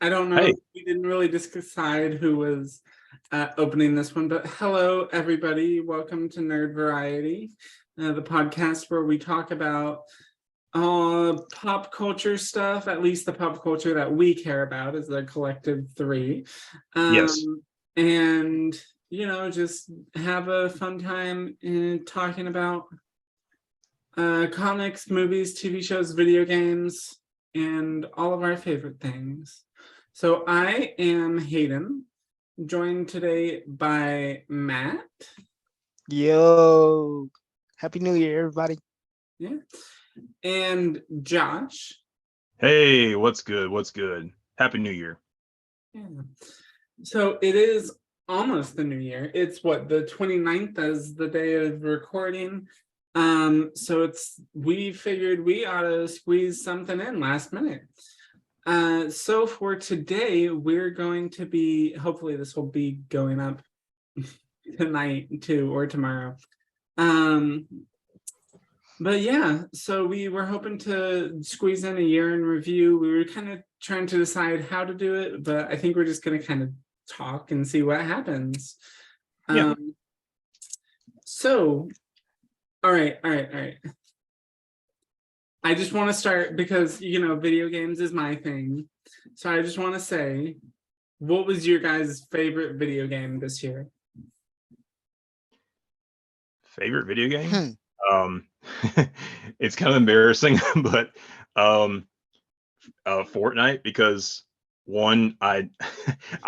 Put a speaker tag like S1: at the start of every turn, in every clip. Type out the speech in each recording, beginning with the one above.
S1: I don't know.
S2: Hey,
S1: We didn't really decide who was opening this one, but hello, everybody. Welcome to Nerd Variety, the podcast where we talk about pop culture stuff, at least the pop culture that we care about as the collective three.
S2: yes.
S1: And, just have a fun time in talking about comics, movies, TV shows, video games, and all of our favorite things. So I am Hayden, joined today by Matt.
S3: Yo, Happy New Year, everybody.
S1: Yeah. And Josh.
S2: Hey, what's good? What's good? Happy New Year.
S1: Yeah. So it is almost the new year. It's the 29th as the day of recording. So we figured we ought to squeeze something in last minute. So for today, we're going to be, hopefully this will be going up tonight too, or tomorrow. But yeah, so we were hoping to squeeze in a year in review. We were kind of trying to decide how to do it, but I think we're just going to kind of talk and see what happens.
S2: Yeah.
S1: So, all right. I just want to start because, video games is my thing. So I just want to say, what was your guys' favorite video game this year?
S2: Favorite video game? It's kind of embarrassing, but Fortnite, because one, I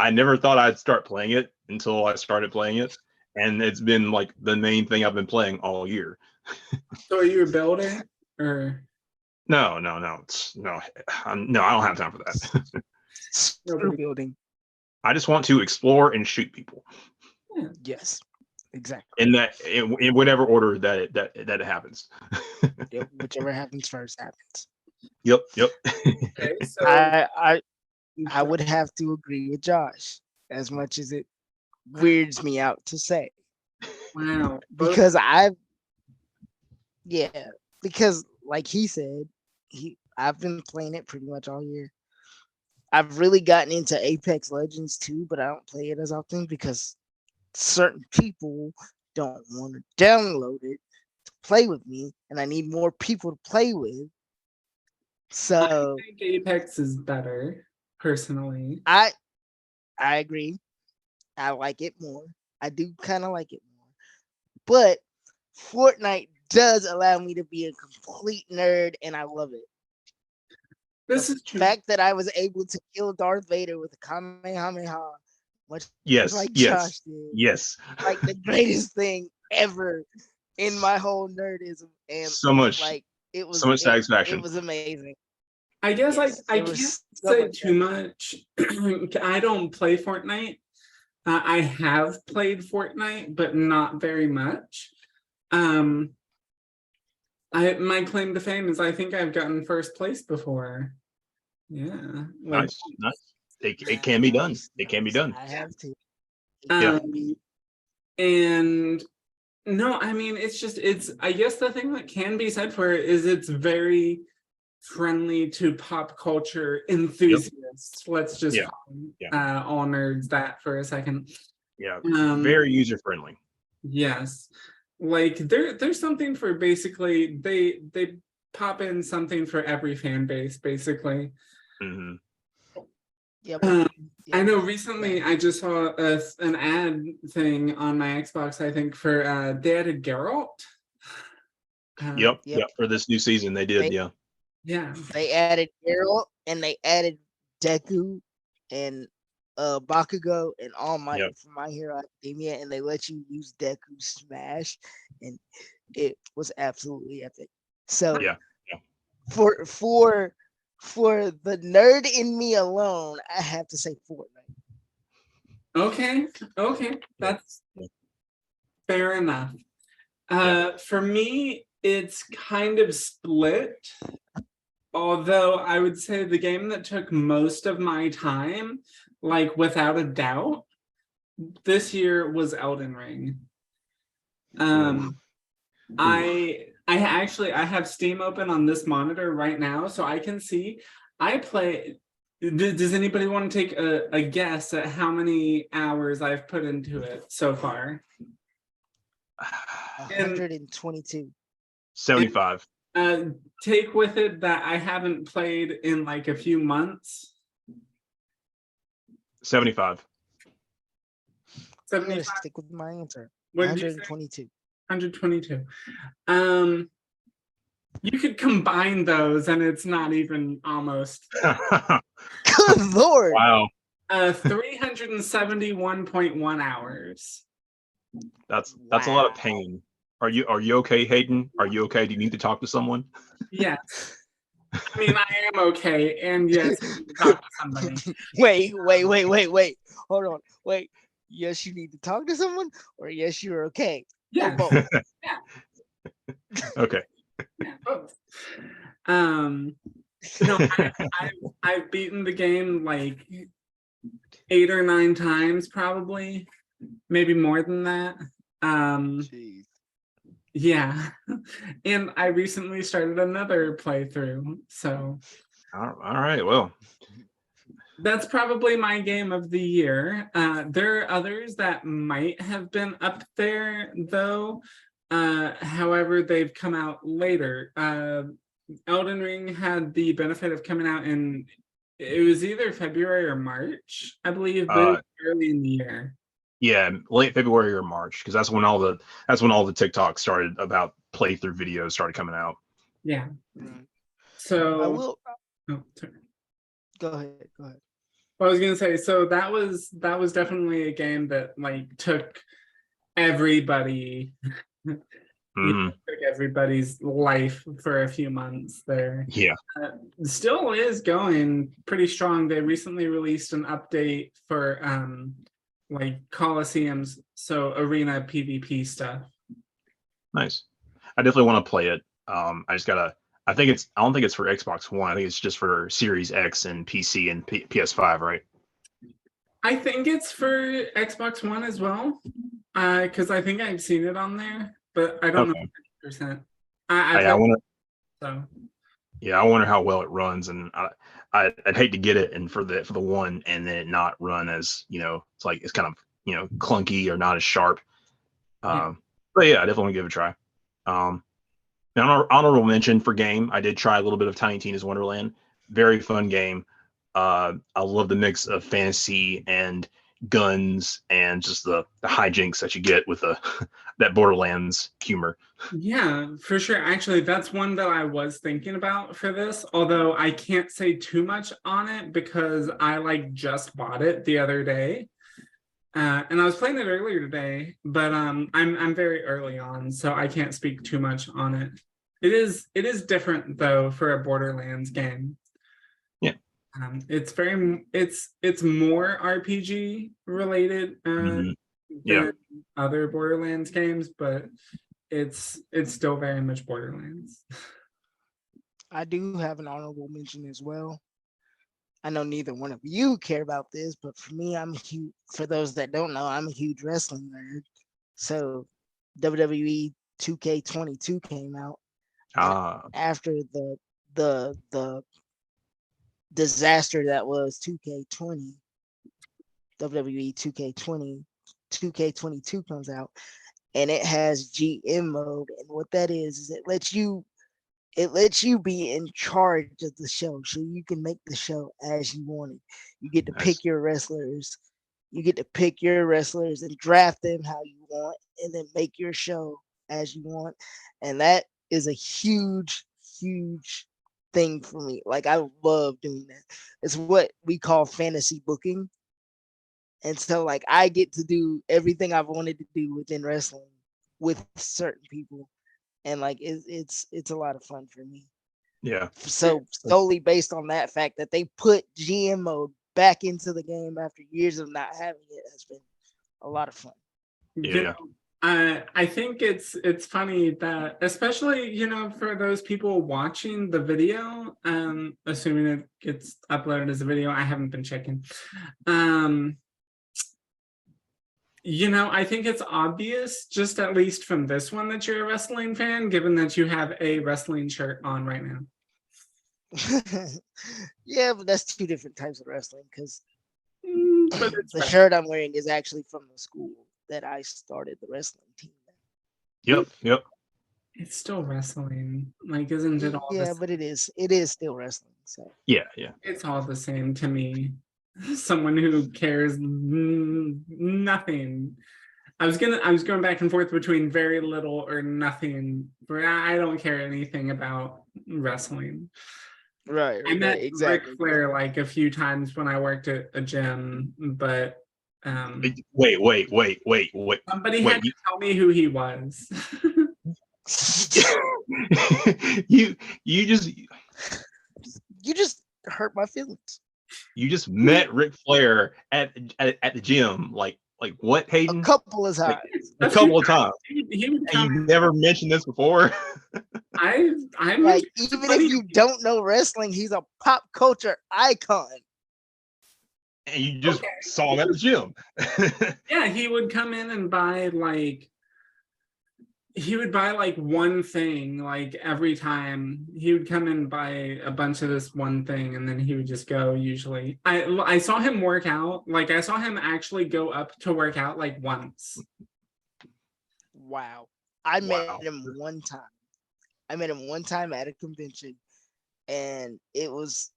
S2: never thought I'd start playing it until I started playing it, and it's been like the main thing I've been playing all year.
S1: So are you a builder or?
S2: No, I don't have time for that.
S3: Screw building.
S2: I just want to explore and shoot people.
S1: Yeah.
S3: Yes, exactly.
S2: In whatever order that it happens.
S3: Yep, whichever happens first happens.
S2: Yep.
S1: Okay, so
S3: I would have to agree with Josh, as much as it weirds me out to say.
S1: Wow.
S3: Because because like he said, I've been playing it pretty much all year. I've really gotten into Apex Legends too, but I don't play it as often because certain people don't want to download it to play with me, and I need more people to play with. So
S1: I think Apex is better, personally.
S3: I agree. I like it more. I do kind of like it more. But Fortnite does allow me to be a complete nerd, and I love it.
S1: This
S3: the
S1: is true.
S3: fact that I was able to kill Darth Vader with a Kamehameha, much
S2: Yes.
S3: like Josh did,
S2: Yes.
S3: like the greatest thing ever in my whole nerdism, and
S2: So much,
S3: like it was
S2: so much satisfaction.
S3: It was amazing.
S1: I guess
S3: Yes,
S1: I
S3: there was
S1: can't
S3: so
S1: say
S3: much
S1: too much. I don't play Fortnite. I have played Fortnite, but not very much. My claim to fame is I think I've gotten first place before. Yeah.
S2: Nice. It can be done. It can be done.
S3: I have to.
S2: Yeah.
S1: And no, I mean, I guess the thing that can be said for it is it's very friendly to pop culture enthusiasts. Let's just call all nerds that for a second.
S2: Yeah, very user friendly.
S1: Yes, like there's something for basically they pop in something for every fan base basically.
S2: Mm-hmm.
S3: Yep.
S1: I know recently I just saw an ad thing on my Xbox, I think, for they added Geralt.
S2: Yep. For this new season, they did.
S1: Yeah.
S3: They added Geralt and they added Deku and Bakugo and All Might from My Hero Academia, and they let you use Deku Smash, and it was absolutely epic. So for the nerd in me alone, I have to say Fortnite.
S1: Okay, that's fair enough. For me, it's kind of split. Although I would say the game that took most of my time, like without a doubt, this year was Elden Ring. I have Steam open on this monitor right now, so I can see I play Does anybody want to take a guess at how many hours I've put into it so far? And
S3: 122.
S2: 75.
S1: take with it that I haven't played in like a few months.
S2: 75.
S3: I'm gonna
S1: 75.
S3: stick with my answer.
S1: What did you say?
S3: 122.
S1: 122. You could combine those and it's not even almost
S3: Good lord.
S2: Wow.
S1: 371.1 hours.
S2: That's a lot of
S3: Wow.
S2: pain. Are you okay, Hayden? Are you okay? Do you need to talk to someone?
S1: Yes. I mean, I am okay, and yes, I need to talk to somebody.
S3: Wait. Hold on. Wait. Yes, you need to talk to someone, or yes, you're okay.
S1: Yeah,
S3: Or both.
S2: Okay.
S1: yeah, both. No, I've beaten the game like 8 or 9 times, probably, maybe more than that.
S3: Jeez.
S1: Yeah, and I recently started another playthrough, so
S2: All right. Well,
S1: that's probably my game of the year. There are others that might have been up there though. However, they've come out later. Elden Ring had the benefit of coming out in, it was either February or March, I believe, but it was early in the year.
S2: yeah, late February or March, because that's when all the TikToks started about playthrough videos started coming out.
S1: Yeah.
S3: Right.
S1: So
S3: I will.
S1: oh, sorry.
S3: Go ahead.
S1: I was gonna say, so that was definitely a game that like took everybody,
S2: Mhm.
S1: took everybody's life for a few months there.
S2: Yeah.
S1: Still is going pretty strong. They recently released an update for like Colosseums, so arena PvP stuff.
S2: Nice. I definitely want to play it. I just gotta. I don't think it's for Xbox One. I think it's just for Series X and PC and PS5, right?
S1: I think it's for Xbox One as well, because I think I've seen it on there, but I don't know
S2: Okay.
S1: 100%.
S2: I wonder.
S1: So
S2: Yeah, I wonder how well it runs, and I'd hate to get it and for the one and then it not run as it's like it's kind of clunky or not as sharp.
S1: Yeah.
S2: But yeah, I definitely want to give it a try. Honorable mention for game. I did try a little bit of Tiny Tina's Wonderland. Very fun game. I love the mix of fantasy and guns and just the hijinks that you get with that Borderlands humor.
S1: Yeah, for sure. Actually, that's one that I was thinking about for this, although I can't say too much on it because I like just bought it the other day. And I was playing it earlier today, but I'm very early on, so I can't speak too much on it. It is different though for a Borderlands game.
S2: Yeah.
S1: It's more RPG related
S2: Mhm.
S1: than
S2: Yeah.
S1: other Borderlands games, but it's still very much Borderlands.
S3: I do have an honorable mention as well. I know neither one of you care about this, but for me, I'm huge. For those that don't know, I'm a huge wrestling nerd. So WWE 2K22 came out. After the disaster that was 2K20, WWE 2K22 comes out, and it has GM mode. And what that is it lets you be in charge of the show, so you can make the show as you want it. You get to
S2: Nice.
S3: pick your wrestlers. You get to pick your wrestlers and draft them how you want, and then make your show as you want. And that is a huge thing for me. Like, I love doing that. It's what we call fantasy booking. And so, like, I get to do everything I've wanted to do within wrestling with certain people, and like it's a lot of fun for me.
S2: Yeah.
S3: So solely based on that fact that they put GM mode back into the game after years of not having it has been a lot of fun.
S2: Yeah.
S1: I think it's funny that, especially for those people watching the video, assuming it gets uploaded as a video, I haven't been checking. I think it's obvious, just at least from this one, that you're a wrestling fan, given that you have a wrestling shirt on right now.
S3: Yeah, but that's two different types of wrestling because
S1: But it's
S3: the shirt I'm wearing is actually from the school that I started the wrestling team at.
S2: Yep.
S1: it's still wrestling. Like, isn't it all the
S3: Yeah,
S1: same?
S3: but it is still wrestling. So
S2: Yeah.
S1: It's all the same to me. Someone who cares nothing. I was going back and forth between very little or nothing, but I don't care anything about wrestling.
S3: right,
S1: I met Ric
S3: exactly.
S1: Flair like a few times when I worked at a gym, but
S2: Wait.
S1: somebody had
S2: Wait.
S1: to tell me who he was.
S2: You just
S3: You just hurt my feelings.
S2: you just met Ric Flair at the gym. Like what,
S3: A
S2: Hayden?
S3: couple of
S2: Like,
S3: times.
S2: a couple of times.
S1: He would
S2: And
S1: come.
S2: you never mentioned this before.
S1: I'm
S3: Like, even
S1: funny.
S3: if you don't know wrestling, he's a pop culture icon.
S2: And you just
S1: Okay.
S2: saw him at the gym.
S1: Yeah, he would come in and buy like one thing like every time. He would come and buy a bunch of this one thing and then he would just go. Usually I saw him work out. Like, I saw him actually go up to work out like once.
S3: Wow. I met
S2: Wow.
S3: him one time. I met him one time at a convention, and it was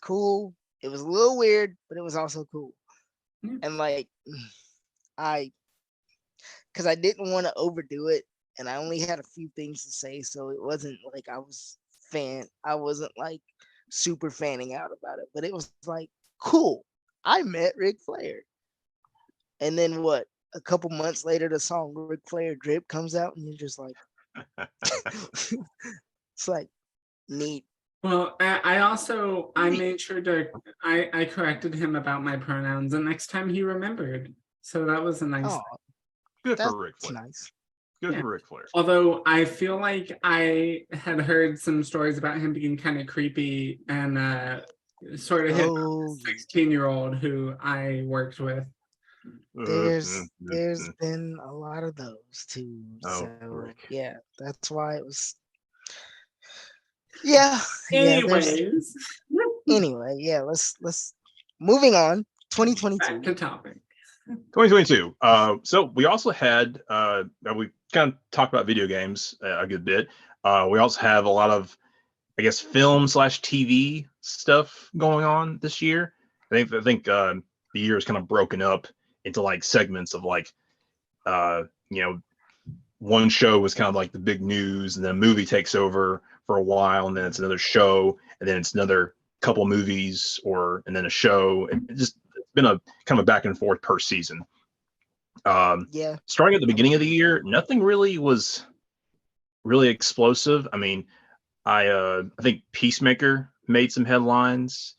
S3: cool. It was a little weird, but it was also cool.
S1: Yeah.
S3: And like because I didn't want to overdo it, and I only had a few things to say, so it wasn't like I wasn't like super fanning out about it, but it was like cool. I met Ric Flair. And then what? A couple months later, the song Ric Flair Drip comes out, and you're just like, it's like neat.
S1: Well, I made sure to I corrected him about my pronouns the next time he remembered. So that was a nice.
S3: Oh,
S2: Good
S3: that's
S2: for Ric Flair.
S3: nice.
S2: Good
S1: Yeah.
S2: for Ric Flair.
S1: Although I feel like I had heard some stories about him being kind of creepy and sort of hit
S3: Oh,
S1: 16-year-old who I worked with.
S3: there's been a lot of those too.
S2: Oh,
S3: So
S2: Rick.
S3: yeah, that's why it was. Yeah.
S1: Anyways,
S3: Anyway, yeah. Let's moving on.
S1: back
S3: 2022.
S1: to topic.
S2: 2022. So we also had we kind of talked about video games a good bit. We also have a lot of, I guess, film/TV stuff going on this year. I think the year is kind of broken up into like segments of like one show was kind of like the big news, and then a movie takes over for a while, and then it's another show, and then it's another couple movies, and then a show. It's been a kind of a back and forth per season.
S3: Yeah.
S2: Starting at the beginning of the year, nothing really was really explosive. I mean, I think Peacemaker made some headlines.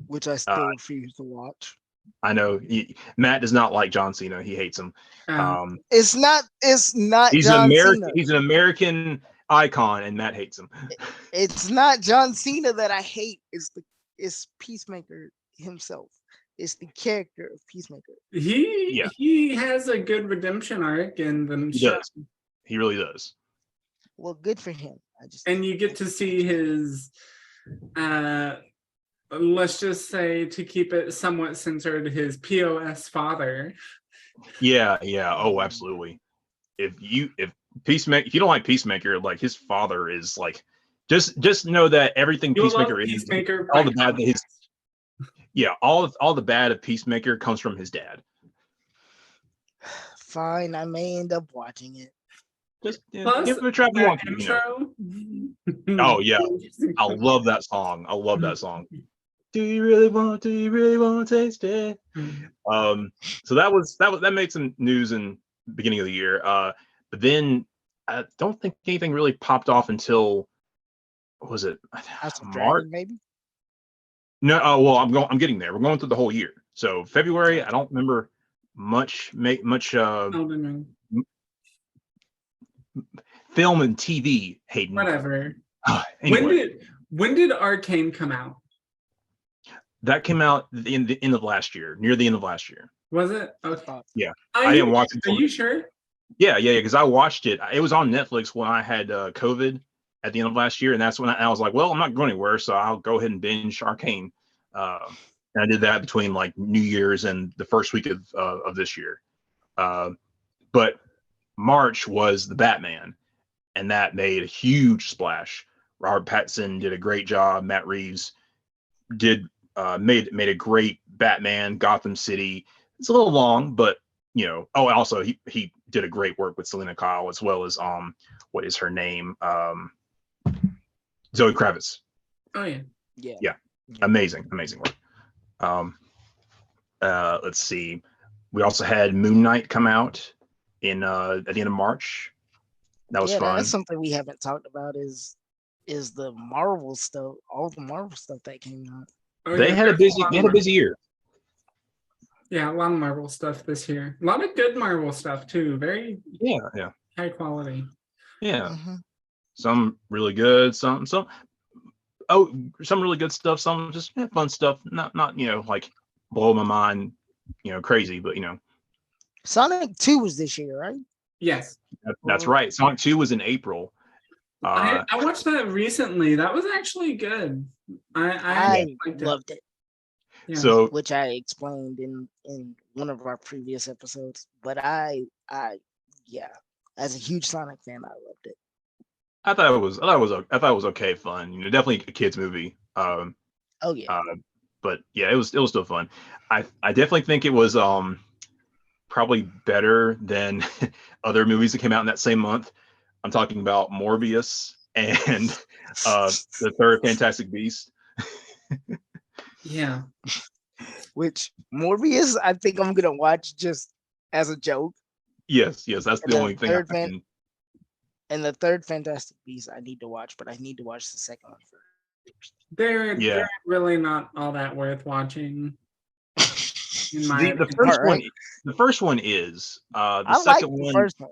S3: Which I still refuse to watch.
S2: I know Matt does not like John Cena. He hates him.
S3: It's not
S2: He's
S3: John
S2: an American.
S3: Cena.
S2: He's an American icon, and Matt hates him.
S3: It's not John Cena that I hate. It's Peacemaker himself. It's the character of Peacemaker.
S1: He has a good redemption arc in the
S2: He
S1: show.
S2: does. He really does.
S3: Well, good for him.
S1: And you get to see his let's just say, to keep it somewhat censored, his POS father.
S2: Yeah. Oh, absolutely. If you don't like Peacemaker, like his father is like, just know that everything
S1: You
S2: Peacemaker
S1: love
S2: is,
S1: Peacemaker
S2: all the bad that all the bad of Peacemaker comes from his dad.
S3: Fine, I may end up watching it.
S2: Just
S1: Plus,
S2: give it a try if you want to.
S1: intro.
S2: Oh yeah, I love that song. I love that song. Do you really want to taste it? So that made some news in the beginning of the year. But then I don't think anything really popped off until, what was it, March?
S3: Maybe.
S2: No, well, I'm getting there. We're going through the whole year. So February, I don't remember much film and TV, Hayden.
S1: Whatever.
S2: Anyway.
S1: When did Arcane come out?
S2: That came out in the end of last year, near the end of last year.
S1: Was it? Okay.
S2: Yeah. I didn't watch it.
S1: Are you sure?
S2: Yeah, because I watched it. It was on Netflix when I had COVID, at the end of last year, and that's when I was like, well, I'm not going anywhere, so I'll go ahead and binge Arcane. And I did that between like New Year's and the first week of this year. But March was the Batman, and that made a huge splash. Robert Pattinson did a great job. Matt Reeves did made a great Batman. Gotham City. It's a little long, but also he did a great work with Selena Kyle, as well as what is her name? Zoe Kravitz.
S1: Oh yeah.
S2: Yeah. Amazing work. Let's see. We also had Moon Knight come out in at the end of March. That was fun.
S3: That's something we haven't talked about is the Marvel stuff, all the Marvel stuff that came out.
S1: Oh,
S2: They
S1: yeah,
S2: had a busy year.
S1: Yeah, a lot of Marvel stuff this year. A lot of good Marvel stuff too. Very high quality.
S2: Yeah.
S3: Mm-hmm.
S2: Some really good, some really good stuff, some just fun stuff. Not like blow my mind, crazy, but
S3: Sonic 2 was this year, right?
S1: Yes.
S2: That's right. Sonic 2 was in April.
S1: I watched that recently. That was actually good. I
S3: loved it.
S1: Yeah.
S2: So,
S3: which I explained in one of our previous episodes. But I as a huge Sonic fan, I loved it.
S2: I thought it was okay, fun. Definitely a kids movie.
S3: Oh yeah.
S2: But yeah, it was still fun. I definitely think it was probably better than other movies that came out in that same month. I'm talking about Morbius and the third Fantastic Beast.
S1: Yeah.
S3: Which Morbius, I think I'm gonna watch just as a joke.
S2: Yes, that's the only thing I can.
S3: And the third Fantastic Beast I need to watch, but I need to watch the second one first.
S1: They're really not all that worth watching.
S2: The first one is. The second one.
S3: First one.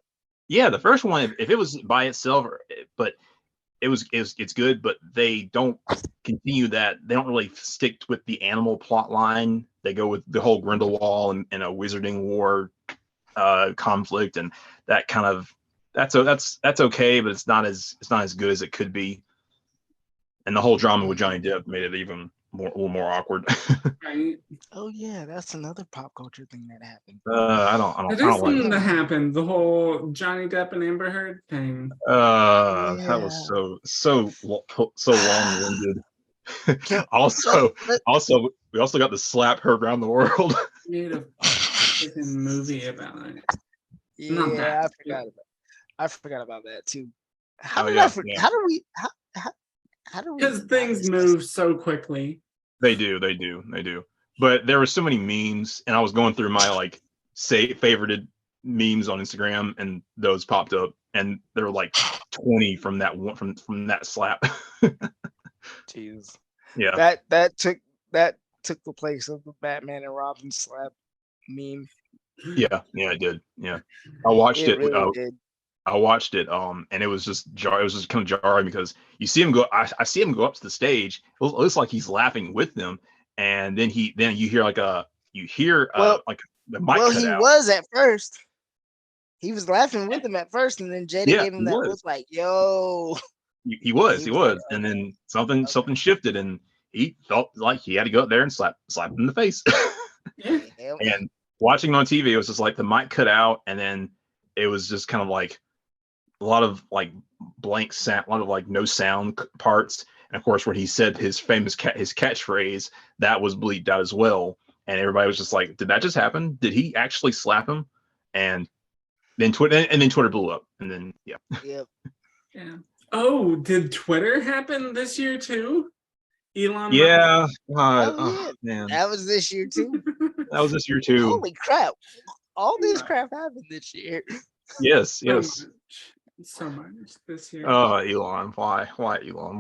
S2: Yeah, the first one, if it was by itself, but it's good, but they don't continue that. They don't really stick with the animal plot line. They go with the whole Grindelwald and a Wizarding War conflict, and that kind of that's okay, but it's not as good as it could be. And the whole drama with Johnny Depp made it even a little more awkward.
S1: Right.
S3: Oh yeah, that's another pop culture thing that happened.
S2: I don't
S1: It is something that happened. The whole Johnny Depp and Amber Heard thing.
S2: That was so long-winded. also, we also got to slap her around the world.
S1: Made a freaking movie about it.
S3: Yeah, I forgot about that too. How do we?
S1: Because things move so quickly.
S2: They do. But there were so many memes, and I was going through my favorited memes on Instagram, and those popped up, and there were like 20 from that one from that slap.
S3: Jeez.
S2: Yeah.
S3: That took the place of the Batman and Robin slap meme.
S2: Yeah, it did. Yeah, I watched it.
S3: Really did.
S2: I watched it, and it was just kind of jarring because you see him go. I see him go up to the stage. It looks like he's laughing with them, and then you hear like the mic cut
S3: he
S2: out.
S3: Was at first. He was laughing with him at first, and then JD gave him that look like, "Yo."
S2: He was, and then something shifted, and he felt like he had to go up there and slap him in the face. And watching on TV, it was just like the mic cut out, and then it was just kind of like a lot of like blank sound, a lot of like no sound parts. And of course, when he said his famous his catchphrase, that was bleeped out as well. And everybody was just like, "Did that just happen? Did he actually slap him?" And then Twitter blew up. And then
S3: Yep.
S1: Yeah. Oh, did Twitter happen this year too? Elon.
S2: Yeah.
S3: Man. That was this year too.
S2: That was this year too.
S3: Holy crap! All this crap happened this year.
S2: Yes.
S1: So much this year.
S2: Oh, Elon, why Elon?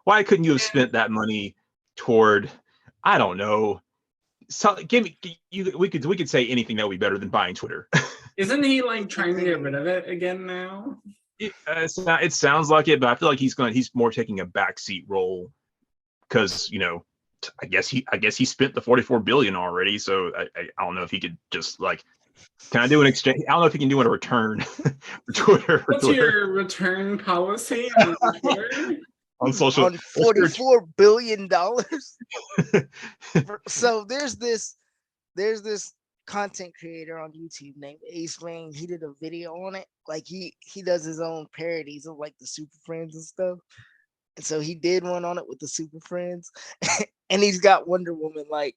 S2: Why couldn't you have spent that money toward, I don't know. So we could say anything that would be better than buying Twitter.
S1: Isn't he like trying to get rid of it again now?
S2: It sounds like it, but I feel like he's more taking a backseat role because I guess he spent the $44 billion already. So I don't know if he could just like Can I do an exchange? I don't know if you can do a return for Twitter.
S1: What's your return policy on Twitter?
S2: On social
S3: on $44 billion. So there's this content creator on YouTube named Ace Rain. He did a video on it. Like he does his own parodies of like the Super Friends and stuff. And so he did one on it with the Super Friends. And he's got Wonder Woman like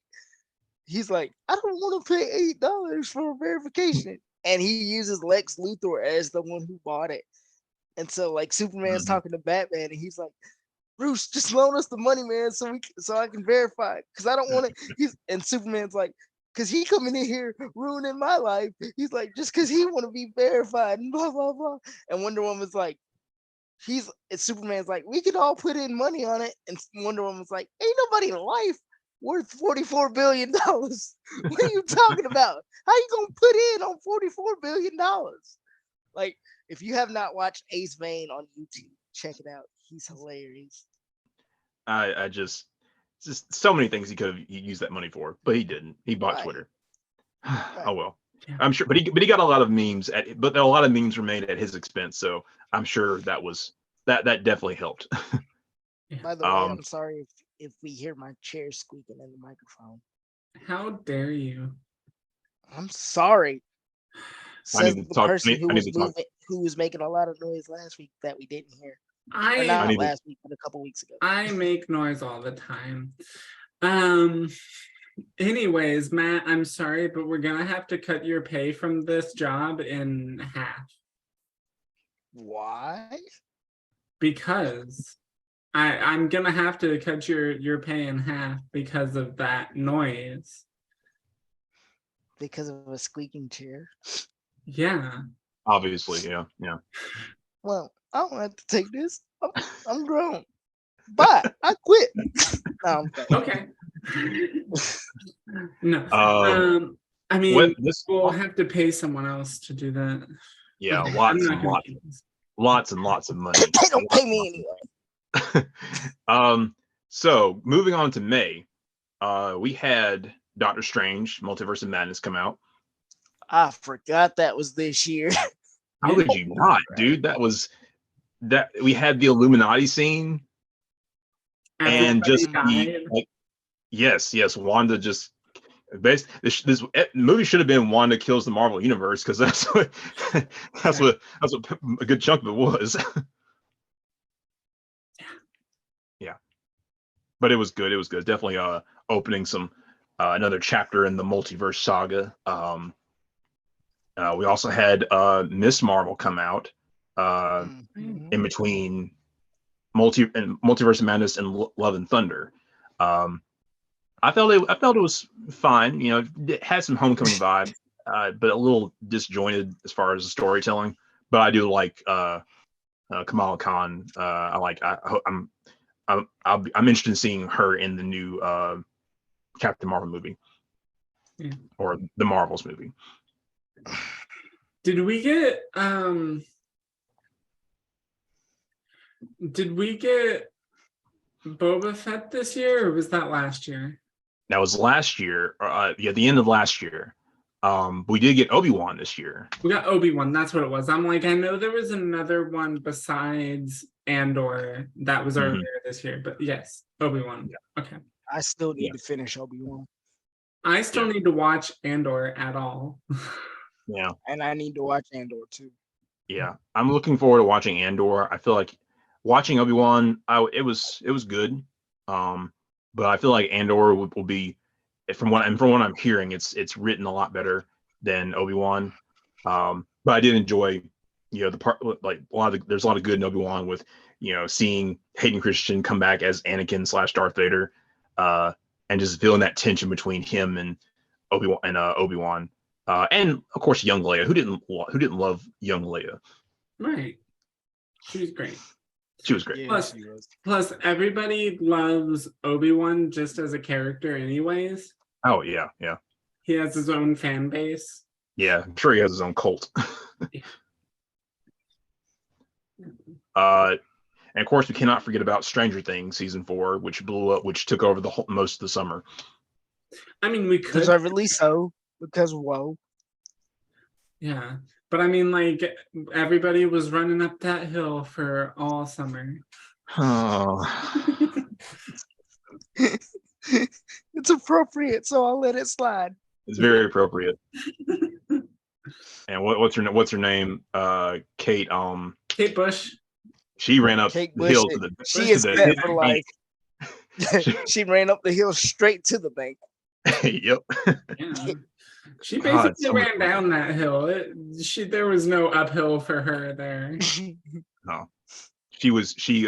S3: he's like, I don't want to pay $8 for verification. And he uses Lex Luthor as the one who bought it. And so like Superman's talking to Batman and he's like, Bruce, just loan us the money, man, so I can verify. Cause I don't want to. And Superman's like, cause he coming in here ruining my life. He's like, just cause he want to be verified and blah blah blah. And Wonder Woman's like, Superman's like, we could all put in money on it. And Wonder Woman's like, ain't nobody life worth $44 billion. What are you talking about? How you gonna put in on $44 billion? Like, if you have not watched Ace Vane on YouTube, check it out. He's hilarious.
S2: I just so many things he could have used that money for, but he didn't. He bought Twitter. Oh well, I'm sure. But he got a lot of memes but a lot of memes were made at his expense. So I'm sure that definitely helped.
S3: By the way, I'm sorry if we hear my chair squeaking in the microphone.
S1: How dare you?
S3: I'm sorry. Says the
S2: talk.
S3: person who was making a lot of noise last week that we didn't hear. Not last week, but a couple weeks ago.
S1: I make noise all the time. Anyways, Matt, I'm sorry, but we're gonna have to cut your pay from this job in half.
S3: Why?
S1: Because I'm gonna have to cut your pay in half because of that noise.
S3: Because of a squeaking chair?
S1: Yeah.
S2: Obviously, yeah.
S3: Well, I don't have to take this. I'm grown. But I quit. No,
S1: okay. No. I mean, we'll have to pay someone else to do that.
S2: Yeah, lots and lots of money.
S3: They don't pay me
S2: anyway. So moving on to May, we had Doctor Strange, Multiverse of Madness come out.
S3: I forgot that was this year.
S2: How could you not, dude? That we had the Illuminati scene. And just yes, Wanda just this movie should have been Wanda Kills the Marvel Universe, because that's what a good chunk of it was. Yeah, but it was good. It was good. Definitely opening some another chapter in the multiverse saga. We also had Miss Marvel come out in between Multiverse of Madness and Love and Thunder. I felt it was fine. You know, it had some Homecoming vibe, but a little disjointed as far as the storytelling. But I do like Kamala Khan. I'm interested in seeing her in the new Captain Marvel movie, or the Marvels movie.
S1: Did we get Boba Fett this year, or was that last year?
S2: That was last year. The end of last year. We did get Obi-Wan this year.
S1: We got Obi-Wan. That's what it was. I'm like, I know there was another one besides Andor that was earlier this year, but yes, Obi-Wan. Yeah. Okay.
S3: I still need to finish Obi-Wan.
S1: I still need to watch Andor at all.
S2: Yeah.
S3: And I need to watch Andor too.
S2: Yeah. I'm looking forward to watching Andor. I feel like watching Obi-Wan, it was good. But I feel like Andor will be, from what I'm hearing, it's written a lot better than Obi-Wan. But I did enjoy, the part, like there's a lot of good in Obi-Wan with, seeing Hayden Christensen come back as Anakin / Darth Vader, and just feeling that tension between him and Obi-Wan. And of course, young Leia. Who didn't love young Leia?
S1: Right. She was great.
S2: She was great.
S3: Yeah,
S1: plus, everybody loves Obi-Wan just as a character, anyways.
S2: Oh yeah.
S1: He has his own fan base.
S2: Yeah, I'm sure he has his own cult. And of course, we cannot forget about Stranger Things season 4, which blew up, which took over most of the summer.
S1: I mean, we could
S3: deservedly so, because whoa.
S1: Yeah. But I mean, like, everybody was running up that hill for all summer.
S2: Oh,
S3: It's appropriate, so I'll let it slide.
S2: it's very appropriate. And what's her name? Kate.
S1: Kate Bush.
S2: She ran up
S3: Kate
S2: the
S3: Bush,
S2: hill to the
S3: she
S2: to
S3: is
S2: the
S3: set for
S2: bank.
S3: life. She ran up the hill straight to the bank.
S2: Yep.
S1: Yeah. She
S2: God,
S1: basically
S2: so much
S1: ran
S2: fun.
S1: down that hill. There was no uphill for her there.
S2: No, she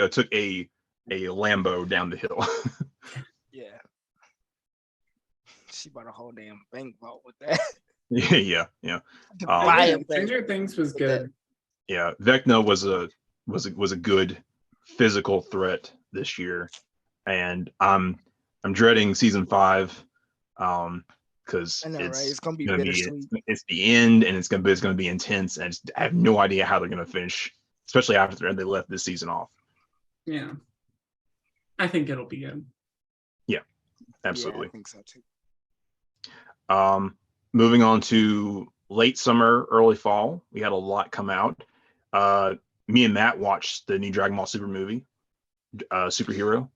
S2: took a Lambo down the hill.
S3: Yeah. She bought a whole damn bank vault with that.
S2: Yeah.
S3: Buy a bank
S1: Stranger Things was
S3: with that.
S1: good.
S2: Yeah, Vecna was a good physical threat this year, and I'm dreading season 5, because
S3: I know, right? It's gonna be
S2: gonna be
S3: bittersweet.
S2: it's the end, and it's gonna be intense, and I have no idea how they're gonna finish, especially after they left this season off.
S1: Yeah. I think it'll be good.
S2: Absolutely.
S3: Yeah, I think so too.
S2: Moving on to late summer, early fall, we had a lot come out. Me and Matt watched the new Dragon Ball Super movie, Superhero.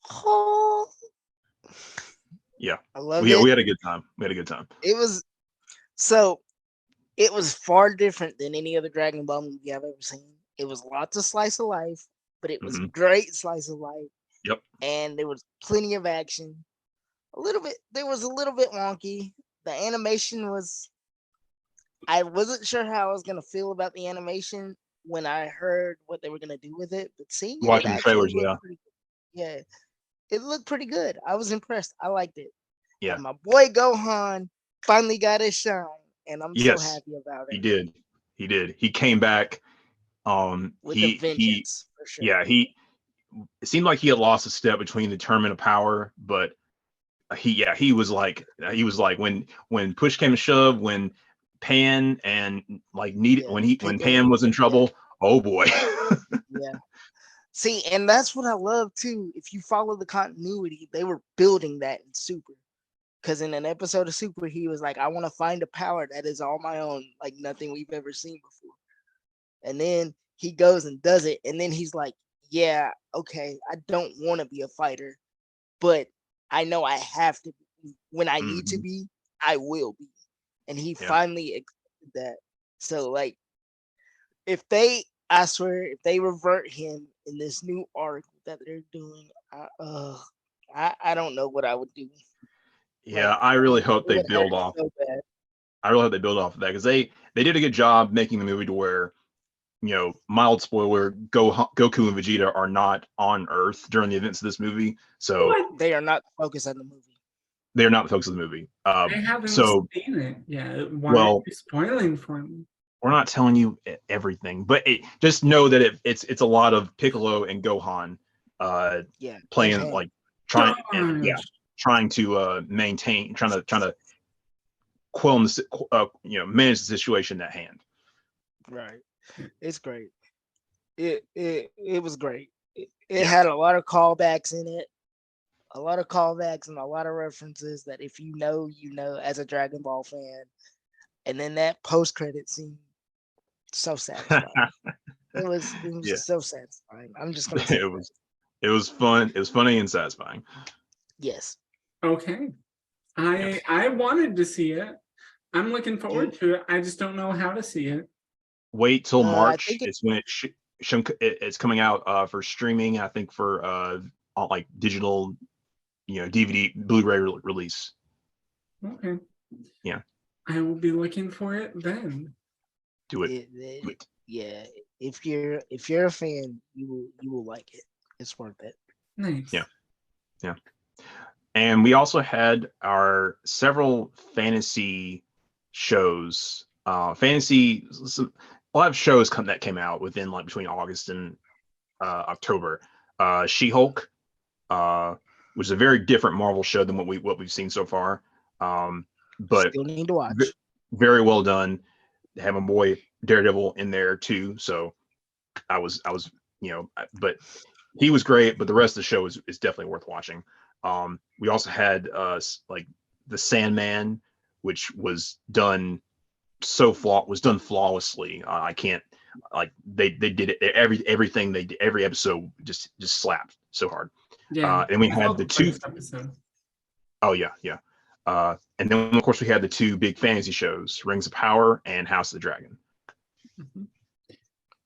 S3: Oh,
S2: Yeah,
S3: I love
S2: we
S3: it.
S2: had a good time. We had a good time.
S3: It was far different than any other Dragon Ball movie I've ever seen. It was lots of slice of life, but it was great slice of life.
S2: Yep.
S3: And there was plenty of action. There was a little bit wonky. The animation was, I wasn't sure how I was gonna feel about the animation when I heard what they were gonna do with it, but seeing it
S2: Watching the
S3: actually
S2: trailers,
S3: looked pretty good. Yeah, it looked pretty good. I was impressed. I liked it.
S2: Yeah.
S3: And my boy Gohan finally got his shine, and I'm so
S2: Yes,
S3: happy about
S2: he
S3: it.
S2: did. He did. He came back.
S3: With a vengeance, for sure.
S2: Yeah, it seemed like he had lost a step between the Tournament of Power, but he was like when push came to shove, when Pan and like needed when
S3: Piccolo,
S2: Pan was in trouble. Oh boy.
S3: Yeah. See, and that's what I love too. If you follow the continuity, they were building that in Super. Because in an episode of Super, he was like, I want to find a power that is all my own, like nothing we've ever seen before. And then he goes and does it. And then he's like, yeah, okay, I don't want to be a fighter, but I know I have to be. When I need to be, I will be. And he finally accepted that. So, like, I swear, if they revert him in this new arc that they're doing, I don't know what I would do.
S2: Yeah,
S3: Like,
S2: I really hope
S3: it
S2: they
S3: would
S2: build
S3: hurt
S2: off.
S3: so bad.
S2: I really hope they build off of that, because they did a good job making the movie to where, mild spoiler, Goku and Vegeta are not on Earth during the events of this movie, so
S1: What?
S3: They are not the focus of the movie.
S2: they're not the focus of the movie.
S1: I haven't
S2: So
S1: seen it yet. Why are
S2: well,
S1: you spoiling for me?
S2: we're not telling you everything, but just know that it's a lot of Piccolo and Gohan,
S3: Yeah,
S2: playing
S3: and
S2: like trying
S1: Gosh.
S2: trying to maintain, trying to quell manage the situation at hand.
S3: right. It's great. It was great. It had a lot of callbacks in it, a lot of callbacks and a lot of references that if you know as a Dragon Ball fan. And then that post credit scene, so satisfying. It was
S2: Yeah.
S3: so satisfying. I'm just gonna say
S2: it was fun. It was funny and satisfying.
S3: yes.
S1: Okay. I wanted to see it. I'm looking forward to it. I just don't know how to see it.
S2: Wait till
S3: I
S2: March.
S3: think
S2: It's when it's coming out for streaming. I think for on like digital, DVD, Blu-ray release.
S1: Okay.
S2: Yeah.
S1: I will be looking for it then.
S2: Do it.
S3: Yeah. If you're a fan, you will like it. It's worth it.
S1: Nice.
S2: Yeah. And we also had our several fantasy shows. A lot of shows that came out within like between August and October. She-Hulk, which is a very different Marvel show than what we've seen so far. But
S3: still need to watch.
S2: Very well done. They have a boy Daredevil in there too. So I was but he was great. But the rest of the show is definitely worth watching. We also had like the Sandman, which was done was done flawlessly. I can't like they did it everything they did, every episode just slapped so hard.
S1: Yeah.
S2: And we
S1: I saw
S2: had the two.
S1: first episode.
S2: Oh yeah, yeah. And then of course we had the two big fantasy shows, Rings of Power and House of the Dragon.
S1: Mhm.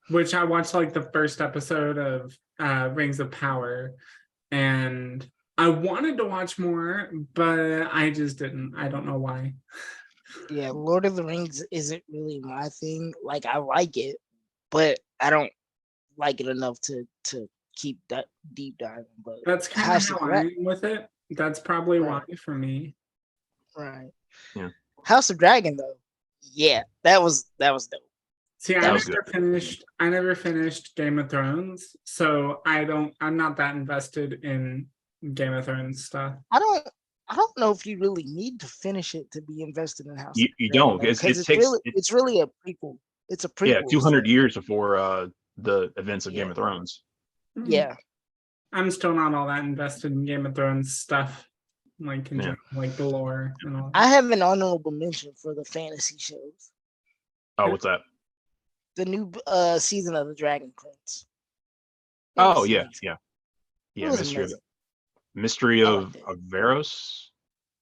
S1: Which I watched like the first episode of Rings of Power, and I wanted to watch more, but I just didn't. I don't know why.
S3: Yeah, Lord of the Rings isn't really my thing. Like I like it, but I don't like it enough to keep that deep diving. But
S1: That's kind of
S3: House
S1: how
S3: of
S1: I
S3: Dra-
S1: am with it. That's probably why
S3: Right.
S1: for me.
S3: right.
S2: Yeah.
S3: House of Dragon though, yeah, that was dope.
S1: See,
S3: That
S2: was
S1: I never finished Game of Thrones, so I'm not that invested in Game of Thrones stuff.
S3: I don't know if you really need to finish it to be invested in House.
S2: You
S3: of the
S2: don't,
S3: Dragon,
S2: because
S3: though, it's really a prequel. It's a prequel.
S2: 200
S3: so,
S2: years before the events of Game
S3: Yeah.
S2: of Thrones.
S3: Yeah,
S1: I'm still not all that invested in Game of Thrones stuff, like in
S2: Yeah.
S1: general, like the lore and all.
S3: I have an honorable mention for the fantasy shows.
S2: Oh, what's that?
S3: The new season of the Dragon Prince. It
S2: Oh
S3: was
S2: yeah,
S3: amazing.
S2: yeah,
S3: It
S2: yeah.
S3: was
S2: Mystery
S3: amazing.
S2: Mystery
S3: I
S2: of
S3: liked it.
S2: Veros.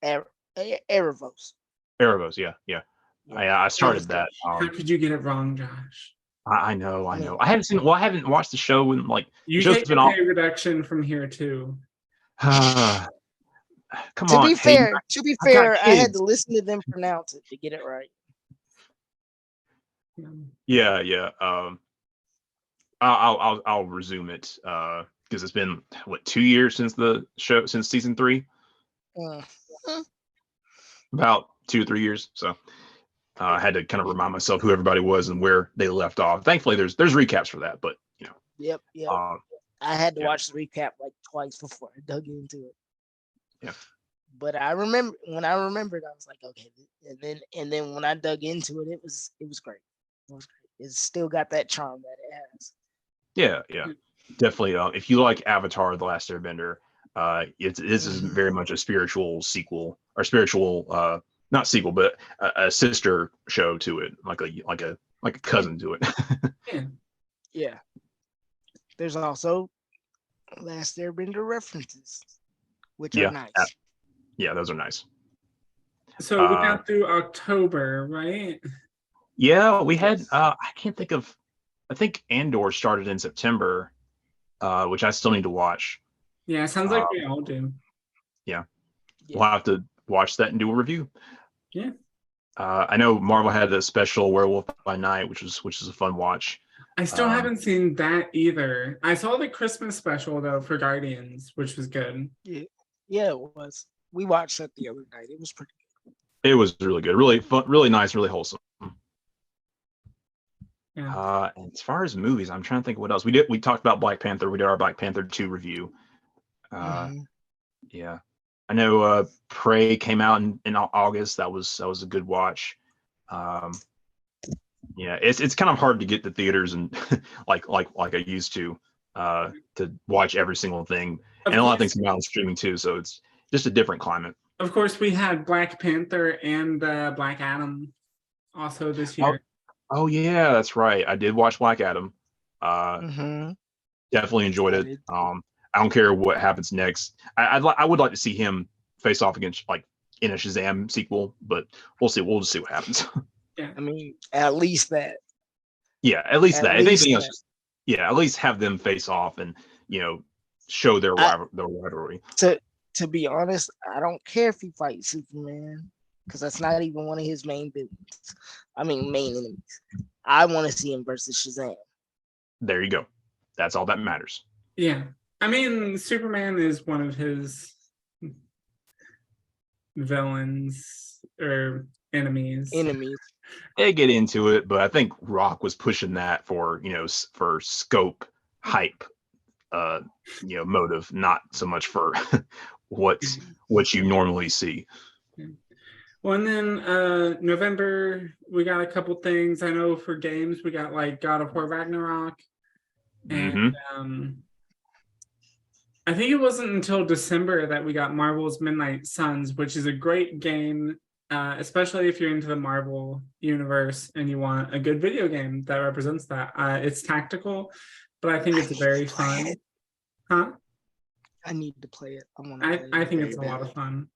S3: Erebos.
S2: Erebos, yeah, yeah.
S3: Yeah.
S2: I started
S3: was
S2: that.
S1: How could you get it wrong, Josh?
S2: I know, I
S3: I mean-
S2: know. I haven't seen. Well, I haven't watched the show in like.
S1: You
S2: show's
S1: take
S2: been
S1: a
S2: off-
S1: pay reduction from here too.
S2: Come
S3: To
S2: on.
S3: be
S2: Hayden.
S3: fair, I had
S2: kids.
S3: to listen to them pronounce it to get it right.
S2: Yeah, yeah. I'll resume it because it's been what 2 years since season 3,
S3: Mm.
S2: about 2 or 3 years. So I had to kind of remind myself who everybody was and where they left off. Thankfully, there's recaps for that, but
S3: Yep.
S2: uh,
S3: I had to
S2: yeah.
S3: watch the recap like twice before I dug into it.
S2: Yeah.
S3: But I remember when I remembered, I was like, okay. And then when I dug into it, it was great. It was great. It's still got that charm that it has.
S2: yeah, definitely. If you like Avatar: The Last Airbender, this is very much a spiritual sequel or spiritual not sequel, but a sister show to it, like a cousin to it.
S3: Yeah. There's also Last Airbender references, which
S2: Yeah,
S3: are nice.
S2: Yeah, those are nice.
S1: So we got through October, right?
S2: Yeah, we had I can't think of. I think Andor started in September, which I still need to watch.
S1: Yeah, sounds like we all do.
S3: Yeah.
S2: We'll have to watch that and do a review.
S1: Yeah.
S2: I know Marvel had a special Werewolf by Night, which is a fun watch.
S1: I still haven't seen that either. I saw the Christmas special though for Guardians, which was good.
S3: Yeah, it was. We watched that the other night. It was pretty good.
S2: It was really good, really fun, really nice, really wholesome.
S1: Yeah.
S2: And as far as movies, I'm trying to think what else we talked about. Black Panther. We did our Black Panther 2 review. Yeah, I know. Prey came out in August. That was a good watch. Yeah, it's kind of hard to get to theaters and like I used to watch every single thing, and a lot of things come out on streaming too. So it's just a different climate.
S1: Of course, we had Black Panther and Black Adam also this year.
S2: Oh yeah, that's right. I did watch Black Adam. Definitely enjoyed it. I don't care what happens next. I would like to see him face off against like in a Shazam sequel, but we'll see. We'll just see what happens.
S1: Yeah.
S3: I mean, at least that.
S2: Yeah, at least that. If anything else,
S3: that.
S2: yeah, at least have them face off and show their rivalry.
S3: To be honest, I don't care if he fights Superman because that's not even one of his main villains. I mean, main enemies. I want to see him versus Shazam.
S2: There you go. That's all that matters.
S1: Yeah. I mean, Superman is one of his villains or enemies.
S2: They get into it, but I think Rock was pushing that for for scope, hype, motive, not so much for what you normally see.
S1: Well, and then November we got a couple things. I know for games we got like God of War Ragnarok, and I think it wasn't until December that we got Marvel's Midnight Suns, which is a great game. especially if you're into the Marvel universe and you want a good video game that represents that. It's tactical, but I think
S3: I
S1: it's
S3: need to
S1: very
S3: play
S1: fun.
S3: it.
S1: Huh?
S3: I need to play it. I want to play
S1: I
S3: it
S1: think
S3: very
S1: it's a lot
S3: badly.
S1: of fun.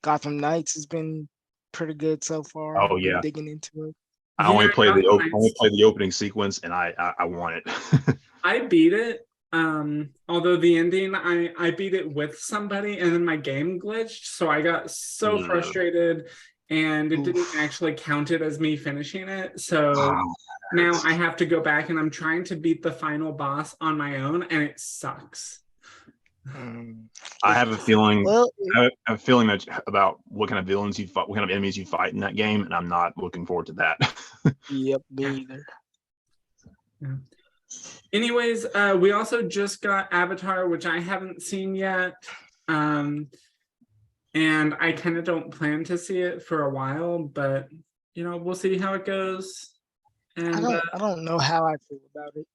S3: Gotham Knights has been pretty good so far.
S2: Oh,
S3: Been
S2: yeah.
S3: digging into it.
S2: I only
S1: Yeah,
S2: play the
S1: Gotham
S2: only
S1: Knights,
S2: play the opening sequence, and I want it.
S1: I beat it. Although the ending, I beat it with somebody and then my game glitched, so I got so
S2: Ugh.
S1: frustrated and it didn't
S3: Oof.
S1: actually count it as me finishing it. So
S2: Oh,
S1: now I have to go back and I'm trying to beat the final boss on my own and it sucks.
S3: Mm.
S2: I have a feeling.
S3: Well,
S2: I have a feeling that about what kind of villains you fight, what kind of enemies you fight in that game, and I'm not looking forward to that.
S3: yep, me either.
S1: Yeah. Anyways, we also just got Avatar, which I haven't seen yet. And I kind of don't plan to see it for a while, but we'll see how it goes. And
S3: I don't know how I feel about it.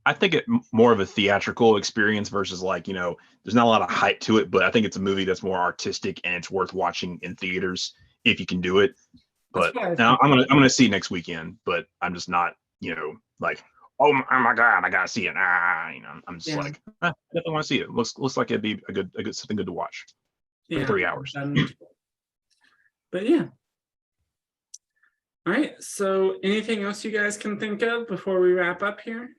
S2: I think it more of a theatrical experience versus like, there's not a lot of hype to it, but I think it's a movie that's more artistic and it's worth watching in theaters if you can do it. But
S1: That's what I
S2: now
S1: think.
S2: I'm gonna see it next weekend, but I'm just not, like, oh my god, I gotta see it. I'm just
S1: Yeah.
S2: like, I definitely want to see it. Looks like it'd be a good something good to watch for
S1: Yeah,
S2: 3 hours.
S1: but yeah. All right. So anything else you guys can think of before we wrap up here?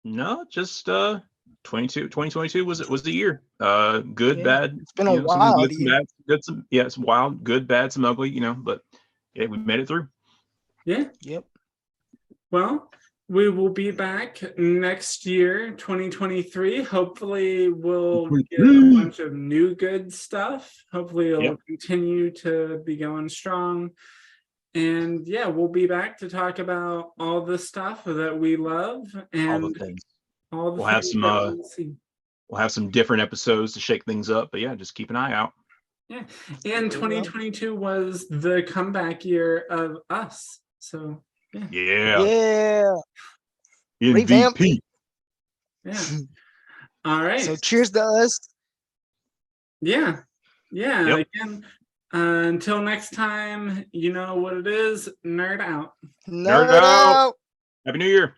S2: No, just 2022 was the year. Good,
S3: Yeah,
S2: bad.
S3: it's been a
S2: Some
S3: wild
S2: good, some
S3: year.
S2: bad, some wild, good, bad, some ugly. But yeah, we made it through.
S1: Yeah.
S3: Yep.
S1: Well, we will be back next year, 2023. Hopefully, we'll get a bunch of new good stuff. Hopefully, it'll
S2: Yep.
S1: continue to be going strong. And yeah, we'll be back to talk about all the stuff that we love and
S2: All the things.
S1: all the
S2: We'll have
S1: things
S2: some
S1: that we'll see.
S2: we'll have some different episodes to shake things up. But yeah, just keep an eye out.
S1: Yeah. And 2022 was the comeback year of us. So
S2: Yeah.
S3: Yeah. Revamped.
S2: MVP.
S1: yeah. All right.
S3: So cheers to us.
S1: Yeah. Yeah.
S2: Yep.
S1: Again, until next time, you know what it is. Nerd out.
S3: Nerd out.
S2: Happy New Year.